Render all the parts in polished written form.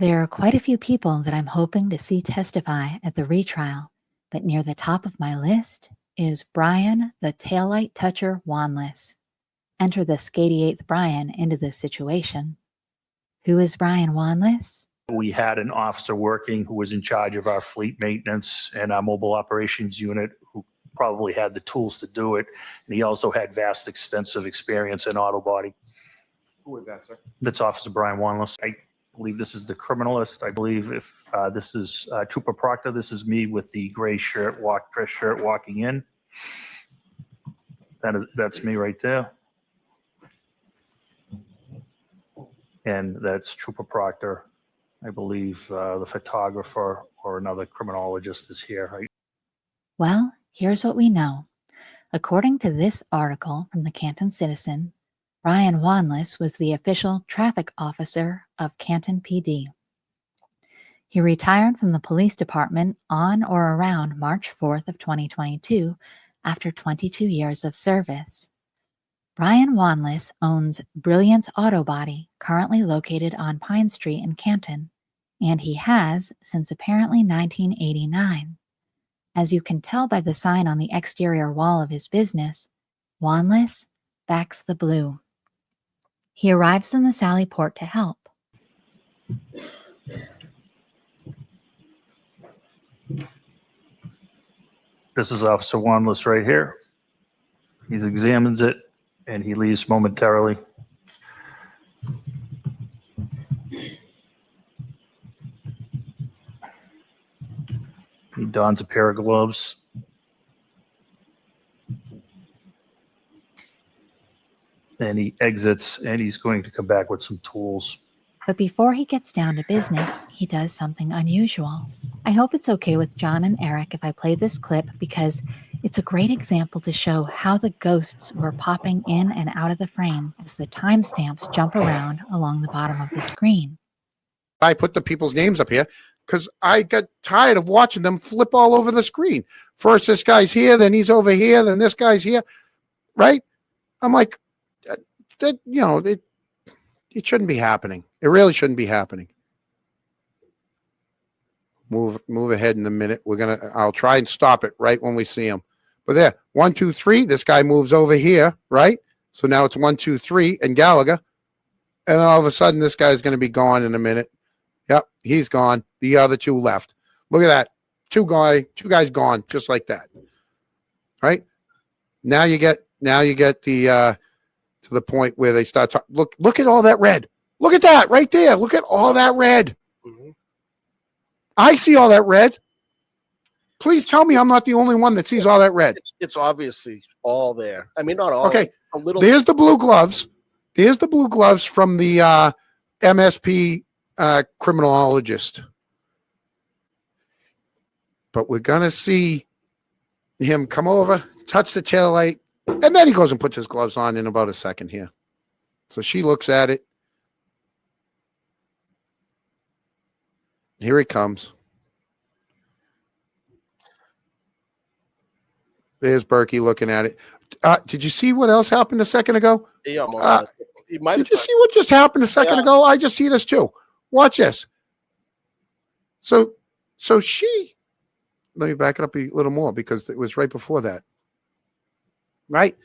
There are quite a few people that I'm hoping to see testify at the retrial, but near the top of my list is Brian the Taillight Toucher Wanless. Enter the Skady 8th Brian into this situation. Who is Brian Wanless? We had an officer working who was in charge of our fleet maintenance and our mobile operations unit who probably had the tools to do it. And he also had vast, extensive experience in auto body. Who was that, sir? That's Officer Brian Wanless. I believe this is the criminalist. I believe if this is Trooper Proctor, this is me with the gray shirt, dress shirt walking in. That's me right there. And that's Trooper Proctor. I believe the photographer or another criminologist is here. Right? Well, here's what we know. According to this article from the Canton Citizen, Brian Wanless was the official traffic officer of Canton PD. He retired from the police department on or around March 4th of 2022 after 22 years of service. Brian Wanless owns Brilliance Auto Body, currently located on Pine Street in Canton, and he has since apparently 1989. As you can tell by the sign on the exterior wall of his business, Wanless backs the blue. He arrives in the Sally Port to help. This is Officer Wanless right here. He examines it and he leaves momentarily. He dons a pair of gloves. And he exits and he's going to come back with some tools. But before he gets down to business, he does something unusual. I hope it's okay with John and Eric if I play this clip because it's a great example to show how the ghosts were popping in and out of the frame as the timestamps jump around along the bottom of the screen. I put the people's names up here because I got tired of watching them flip all over the screen. First, this guy's here, then he's over here, then this guy's here, right? I'm like, that you know, it shouldn't be happening. It really shouldn't be happening. Move ahead in a minute. I'll try and stop it right when we see him. But there, 1, 2, 3. This guy moves over here, right? So now it's 1, 2, 3, and Gallagher. And then all of a sudden, this guy's going to be gone in a minute. Yep, he's gone. The other two left. Look at that. Two guys gone, just like that. Right? Now you get the to the point where they start talking. Look at all that red. Look at that right there. Look at all that red. Mm-hmm. I see all that red. Please tell me I'm not the only one that sees all that red. It's obviously all there. I mean, not all. Okay. A little. There's the blue gloves. There's the blue gloves from the MSP criminologist. But we're going to see him come over, touch the taillight, and then he goes and puts his gloves on in about a second here. So she looks at it. Here he comes. There's Berkey looking at it. Did you see what else happened a second ago? Yeah, did you see what just happened a second ago? I just see this too. Watch this. So she, let me back it up a little more because it was right before that. Right?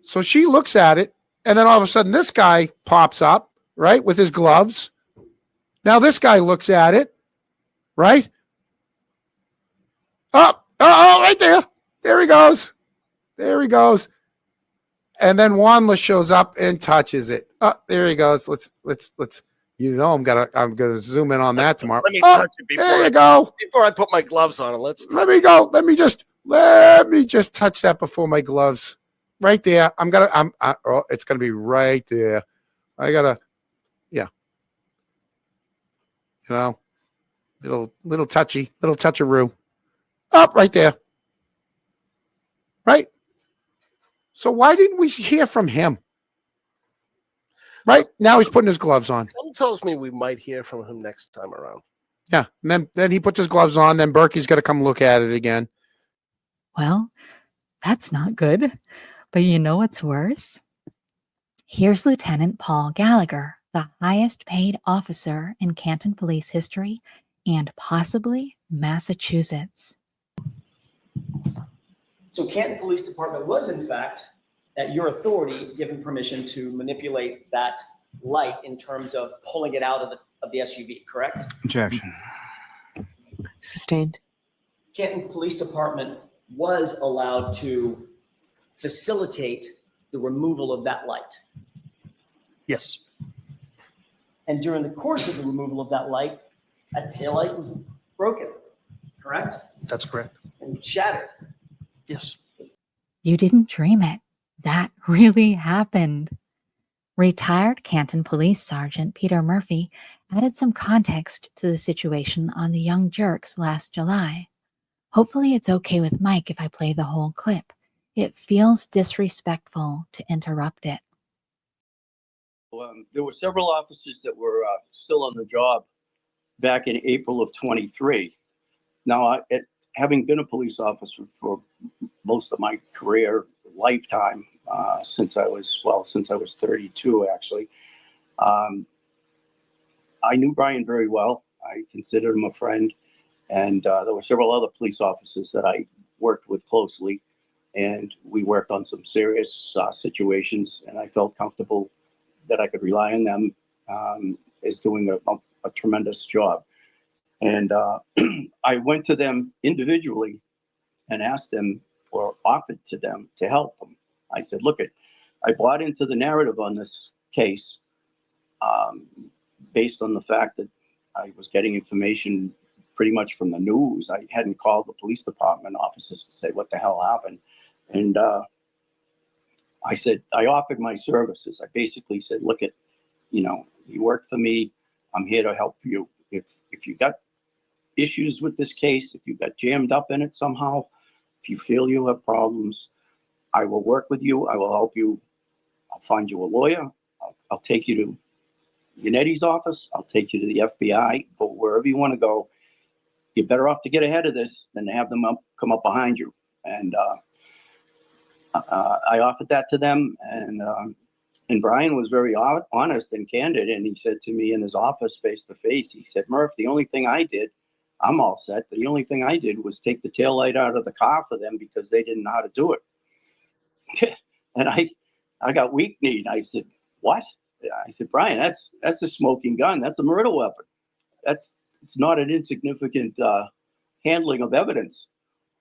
So she looks at it, and then all of a sudden this guy pops up, right, with his gloves. Now this guy looks at it, right? Oh, right there. There he goes. There he goes. And then Wanless shows up and touches it. Oh, there he goes. Let's. You know, I'm gonna zoom in on that tomorrow. Let me touch it there you go. Before I put my gloves on, let me go. Let me just touch that before my gloves. Right there. It's gonna be right there. Yeah. You know, little toucharoo. Up right there. Right. So why didn't we hear from him? Right now he's putting his gloves on. Something tells me we might hear from him next time around. Yeah, and then he puts his gloves on. Then Berkey's got to come look at it again. Well, that's not good. But you know what's worse? Here's Lieutenant Paul Gallagher, the highest paid officer in Canton police history and possibly Massachusetts. So Canton Police Department was, in fact, at your authority, given permission to manipulate that light in terms of pulling it out of the SUV, correct? Objection. Sustained. Canton Police Department was allowed to facilitate the removal of that light. Yes, And during the course of the removal of that light, a taillight was broken, correct? that's correct. And shattered. Yes. You didn't dream it. That really happened. Retired Canton Police Sergeant Peter Murphy added some context to the situation on the young Jurks last July. Hopefully it's okay with Mike if I play the whole clip. It feels disrespectful to interrupt it. There were several officers that were still on the job back in April of 23. Now, having been a police officer for most of my career lifetime, since I was 32, actually, I knew Brian very well. I considered him a friend, and there were several other police officers that I worked with closely, and we worked on some serious situations, and I felt comfortable that I could rely on them as doing a tremendous job. And I went to them individually and asked them, or offered to them, to help them. I said, look, I bought into the narrative on this case based on the fact that I was getting information pretty much from the news. I hadn't called the police department officers to say what the hell happened. And I said, I offered my services. I basically said, look, you work for me. I'm here to help you. If you got issues with this case, if you got jammed up in it somehow, if you feel you have problems, I will work with you. I will help you. I'll find you a lawyer. I'll take you to Yanetti's office. I'll take you to the FBI. Go wherever you want to go. You're better off to get ahead of this than to have them come up behind you. And I offered that to them, and Brian was very honest and candid. And he said to me in his office, face to face, he said, Murph, the only thing I did, I'm all set. But the only thing I did was take the taillight out of the car for them because they didn't know how to do it. And I got weak-kneed. I said, what? I said, Brian, that's a smoking gun. That's a murder weapon. It's not an insignificant handling of evidence.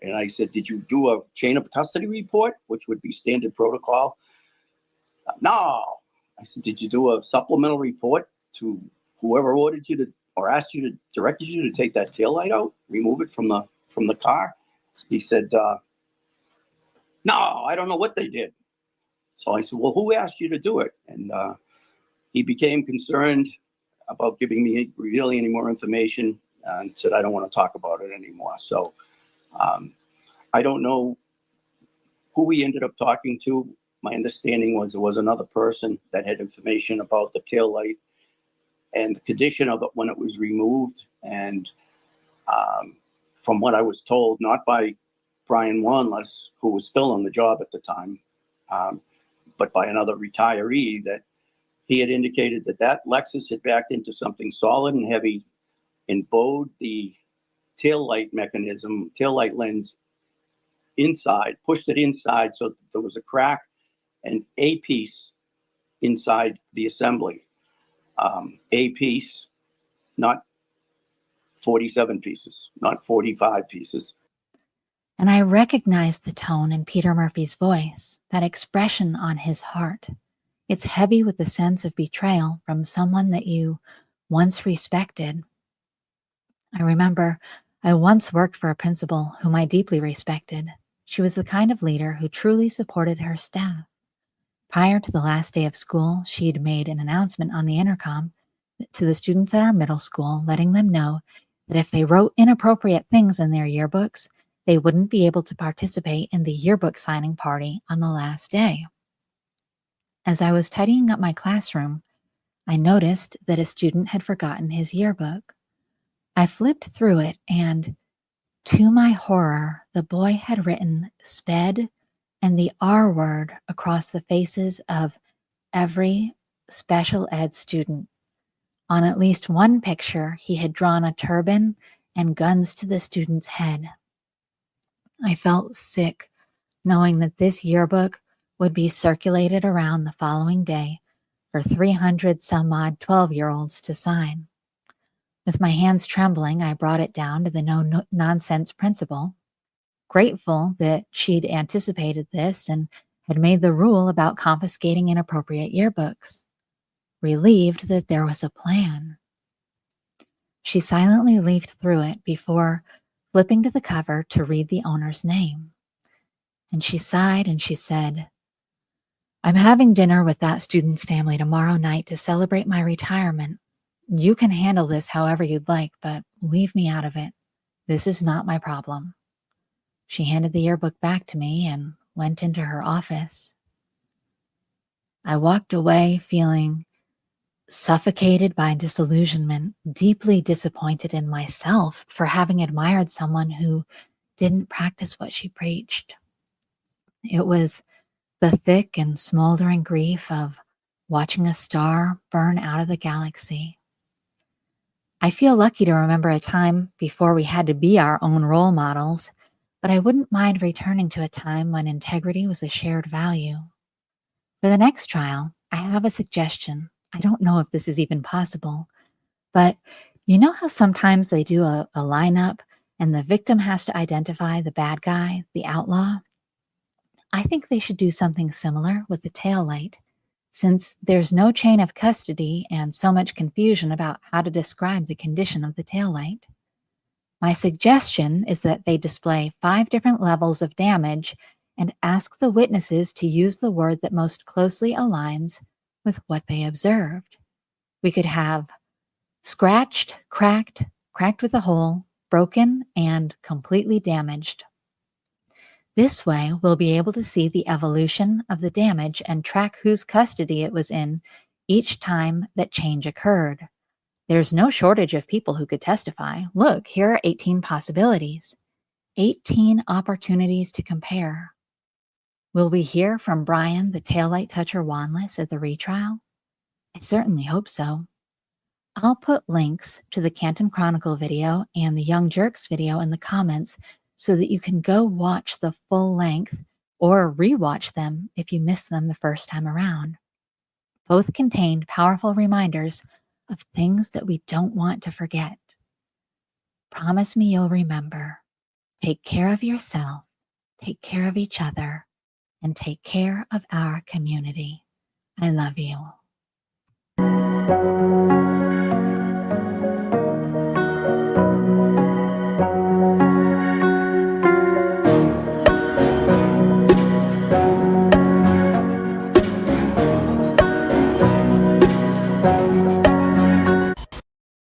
And I said, did you do a chain of custody report, which would be standard protocol? No. I said, did you do a supplemental report to whoever ordered you to, or asked you to, directed you to take that taillight out, remove it from the car? He said, no, I don't know what they did. So I said, well, who asked you to do it? And he became concerned about revealing any more information, and said, I don't want to talk about it anymore. So I don't know who we ended up talking to. My understanding was there was another person that had information about the taillight and the condition of it when it was removed. And from what I was told, not by Brian Wanless, who was still on the job at the time, but by another retiree, that he had indicated that Lexus had backed into something solid and heavy and bowed the taillight lens inside, pushed it inside so there was a crack and a piece inside the assembly. A piece, not 47 pieces, not 45 pieces. And I recognized the tone in Peter Murphy's voice, that expression on his heart. It's heavy with the sense of betrayal from someone that you once respected. I remember I once worked for a principal whom I deeply respected. She was the kind of leader who truly supported her staff. Prior to the last day of school, she'd made an announcement on the intercom to the students at our middle school, letting them know that if they wrote inappropriate things in their yearbooks, they wouldn't be able to participate in the yearbook signing party on the last day. As I was tidying up my classroom, I noticed that a student had forgotten his yearbook. I flipped through it, and to my horror, the boy had written SPED and the R word across the faces of every special ed student. On at least one picture, he had drawn a turban and guns to the student's head. I felt sick knowing that this yearbook would be circulated around the following day for 300 some odd 12-year-olds to sign. With my hands trembling, I brought it down to the no-nonsense principal, grateful that she'd anticipated this and had made the rule about confiscating inappropriate yearbooks, relieved that there was a plan. She silently leafed through it before flipping to the cover to read the owner's name. And she sighed and she said, "I'm having dinner with that student's family tomorrow night to celebrate my retirement. You can handle this however you'd like, but leave me out of it. This is not my problem." She handed the yearbook back to me and went into her office. I walked away feeling suffocated by disillusionment, deeply disappointed in myself for having admired someone who didn't practice what she preached. It was the thick and smoldering grief of watching a star burn out of the galaxy. I feel lucky to remember a time before we had to be our own role models, but I wouldn't mind returning to a time when integrity was a shared value. For the next trial, I have a suggestion. I don't know if this is even possible, but you know how sometimes they do a lineup and the victim has to identify the bad guy, the outlaw? I think they should do something similar with the taillight, since there's no chain of custody and so much confusion about how to describe the condition of the taillight. My suggestion is that they display 5 different levels of damage and ask the witnesses to use the word that most closely aligns with what they observed. We could have scratched, cracked, cracked with a hole, broken, and completely damaged. This way, we'll be able to see the evolution of the damage and track whose custody it was in each time that change occurred. There's no shortage of people who could testify. Look, here are 18 possibilities, 18 opportunities to compare. Will we hear from Brian, the taillight toucher Wanless, at the retrial? I certainly hope so. I'll put links to the Canton Chronicle video and the Young Jurks video in the comments so that you can go watch the full length or rewatch them if you missed them the first time around. Both contained powerful reminders of things that we don't want to forget. Promise me you'll remember. Take care of yourself, take care of each other, and take care of our community. I love you.